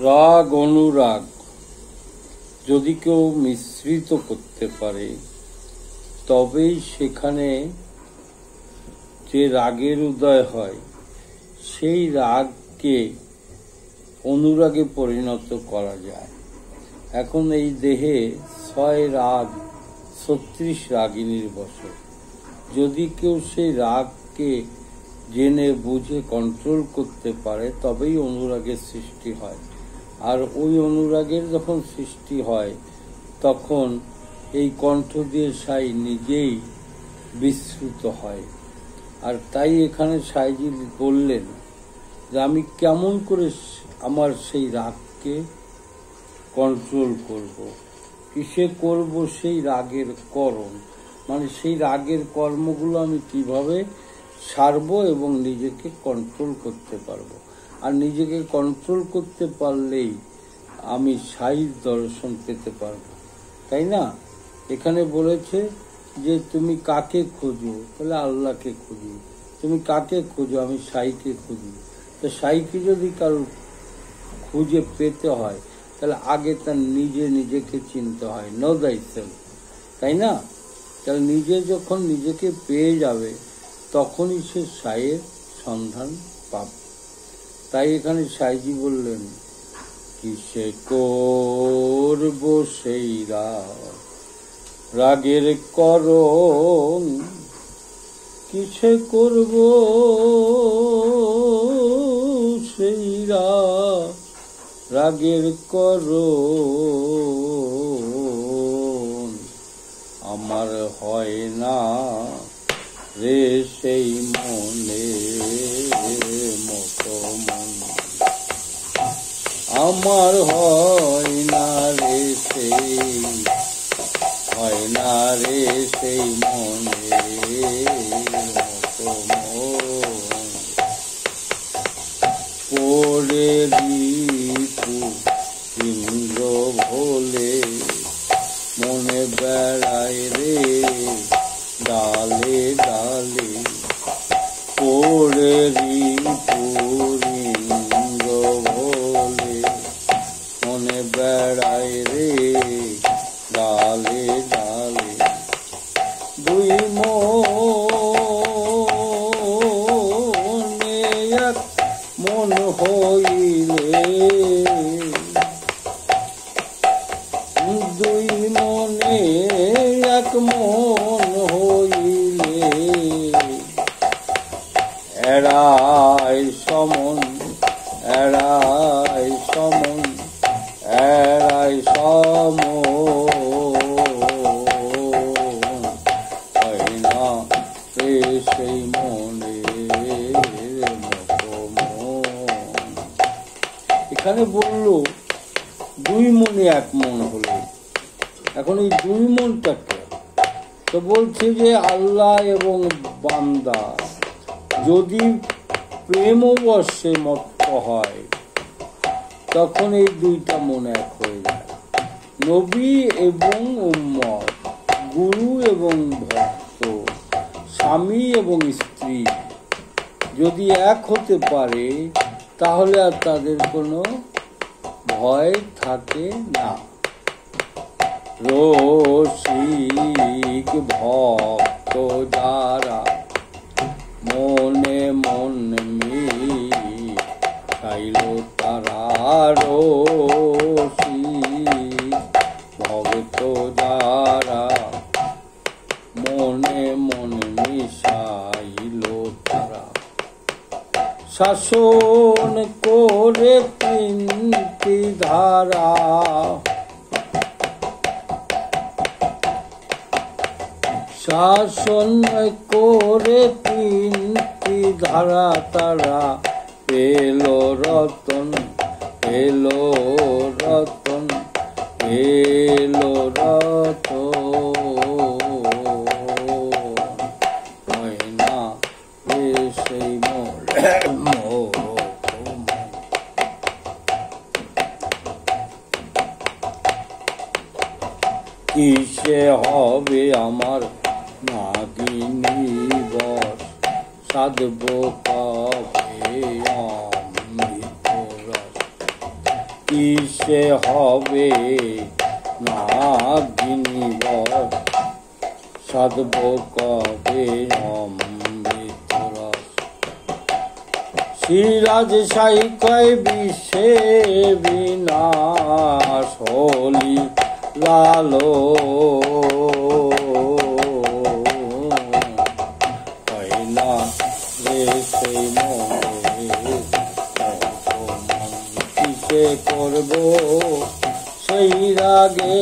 রাগ অনুরাগ যদি কেউ মিশ্রিত করতে পারে তবেই সেখানে যে রাগের উদয় হয় সেই রাগকে অনুরাগে পরিণত করা যায়। এখন এই দেহে ৬ রাগ ৩৬ রাগিনীর বশে। যদি কেউ সেই রাগকে জেনে বুঝে কন্ট্রোল করতে পারে তবেই অনুরাগের সৃষ্টি হয়। আর ওই অনুরাগের যখন সৃষ্টি হয় তখন এই কণ্ঠ দিয়ে সাই নিজেই বিস্মৃত হয়। আর তাই এখানে সাইজি বললেন যে আমি কেমন করে আমার সেই রাগকে কন্ট্রোল করব, কিসে করব সেই রাগের করণ, মানে সেই রাগের কর্মগুলো আমি কিভাবে সারবো এবং নিজেকে কন্ট্রোল করতে পারবো। আর নিজেকে কন্ট্রোল করতে পারলেই আমি সাইর দর্শন পেতে পারবো, তাই না? এখানে বলেছে যে তুমি কাকে খোঁজো, তাহলে আল্লাহকে খুঁজি। তুমি কাকে খোঁজো? আমি সাইকে খুঁজি। তো সাইকে যদি কারো খুঁজে পেতে হয় তাহলে আগে তার নিজেকে চিনতে হয়, নো দাইসেলফ, তাই না? তাহলে নিজে যখন নিজেকে পেয়ে যাবে তখনই সে সাইয়ের সন্ধান পাবে। তাই এখানে সাইজি বললেন কিসে করব সেই রাগের করণ, কিসে করব সেই রাগের করণ, আমার হয় না রে সেই মনে মতো মন, আমার হয় না রে সেই মনে মতো মন, পড়ে রিপু ইন্দ্র ভোলে মনে বেড়ায় রে ডালে ডালে, পড়ে রিপু ইন্দ্র ভোলে মনে বেড়ায় রে ডালে ডালে, দুই মনে এক মন হইলে, দুই মনে এক মন হইলে, এড়াই সমন এড়াই সমন এড়াই সমন, হয় না রে সেই মনের মতো মন। এখানে বলল দুই মনে এক মন হলে। এখন এই দুই মনটাকে তো বলছে যে আল্লাহ এবং বান্দা যদি প্রেমবশে মত্ত হয় তখন এই দুইটা মন এক হয়ে যায়। নবী এবং উম্মত, গুরু এবং ভক্ত, স্বামী এবং স্ত্রী যদি এক হতে পারে তাহলে আর তাদের কোনো ভয় থাকে না। রসিক ভক্ত যারা মনে মন মিশাইল তারা, রসিক ভক্ত যারা মনে মন মিশাইল তারা, শাসন করে 3টি ধারা, শাসন করে 3টি ধারা তারা, পেল রতন পেল রতন পেল রতন, হয় না রে সেই কিসে হবে আমার নাগিনী বস, সাধব কবে অমৃত রস, কিসে হবে না গিনিবর, সাধব কবে অমৃত রস। শ্রীরাজ সাই কয় বিশ্বে বিনাশ হলি লালো, হয় না রে সেই মনে কিসে করব সেই রাগে